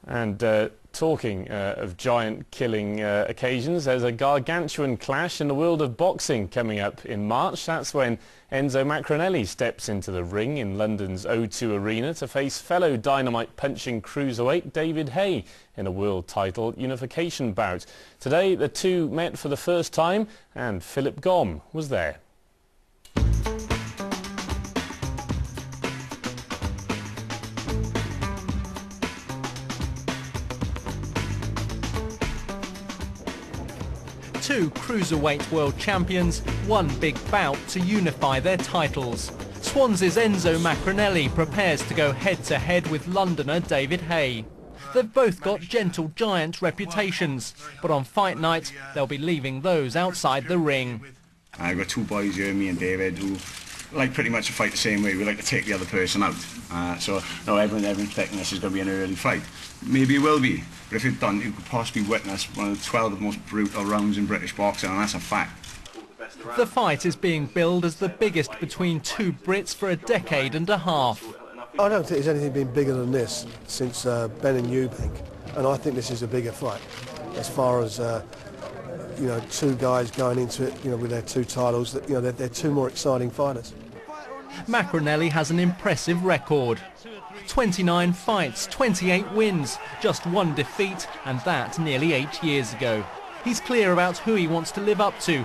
And talking of giant killing occasions, there's a gargantuan clash in the world of boxing coming up in March. That's when Enzo Maccarinelli steps into the ring in London's O2 Arena to face fellow dynamite punching cruiserweight David Haye in a world title unification bout. Today the two met for the first time and Philip Gom was there. Two cruiserweight world champions, one big bout to unify their titles. Swansea's Enzo Maccarinelli prepares to go head-to-head with Londoner David Haye. They've both got gentle giant reputations, but on fight night they'll be leaving those outside the ring. I've got two boys here, me and David, who like pretty much to fight the same way. We like to take the other person out. So no, everyone's thinking this is going to be an early fight. Maybe it will be, but if it doesn't, you could possibly witness one of the 12 most brutal rounds in British boxing, and that's a fact. The fight is being billed as the biggest between two Brits for a decade and a half. I don't think there's anything been bigger than this since Ben and Eubank, and I think this is a bigger fight. As far as you know, two guys going into it, you know, with their two titles, that you know, they're two more exciting fighters. Maccarinelli has an impressive record. 29 fights, 28 wins, just one defeat, and that nearly 8 years ago. He's clear about who he wants to live up to.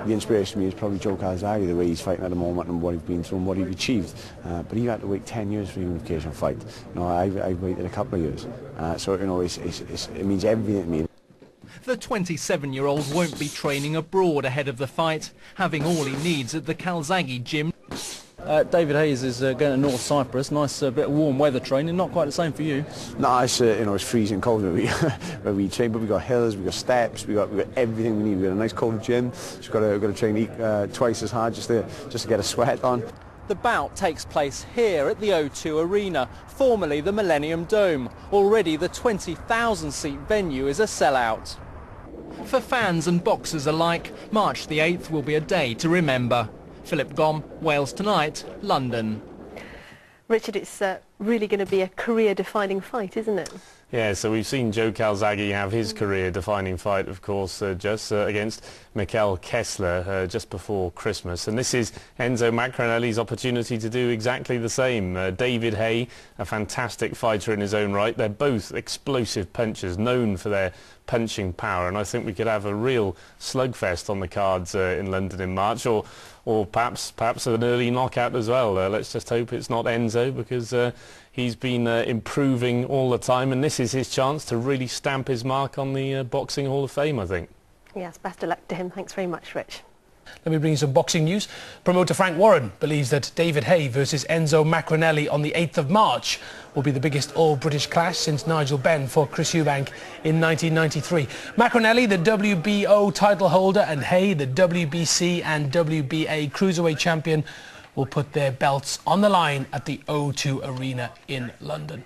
The inspiration to me is probably Joe Calzaghe, the way he's fighting at the moment and what he's been through and what he's achieved. But he had to wait 10 years for a unification fight. You know, I've waited a couple of years. So, you know, it means everything to me. The 27-year-old won't be training abroad ahead of the fight, having all he needs at the Calzaghe gym. David Haye is going to North Cyprus, nice bit of warm weather training, not quite the same for you. No, it's you know, it's freezing cold where we train, but we've got hills, we've got steps, we've got everything we need. We've got a nice cold gym, just got to train twice as hard just to get a sweat on. The bout takes place here at the O2 Arena, formerly the Millennium Dome. Already the 20,000-seat venue is a sellout. For fans and boxers alike, March the 8th will be a day to remember. Philip Gom, Wales Tonight, London. Richard, it's really going to be a career-defining fight, isn't it? Yeah, so we've seen Joe Calzaghe have his career-defining fight, of course, just against Michael Kessler just before Christmas. And this is Enzo Maccarinelli's opportunity to do exactly the same. David Haye, a fantastic fighter in his own right. They're both explosive punchers, known for their punching power. And I think we could have a real slugfest on the cards in London in March, or perhaps an early knockout as well. Let's just hope it's not Enzo, because he's been improving all the time, and this is his chance to really stamp his mark on the Boxing Hall of Fame, I think. Yes, best of luck to him. Thanks very much, Rich. Let me bring you some boxing news. Promoter Frank Warren believes that David Haye versus Enzo Maccarinelli on the 8th of March will be the biggest all-British clash since Nigel Benn fought Chris Eubank in 1993. Maccarinelli, the WBO title holder, and Haye, the WBC and WBA cruiserweight champion, will put their belts on the line at the O2 Arena in London.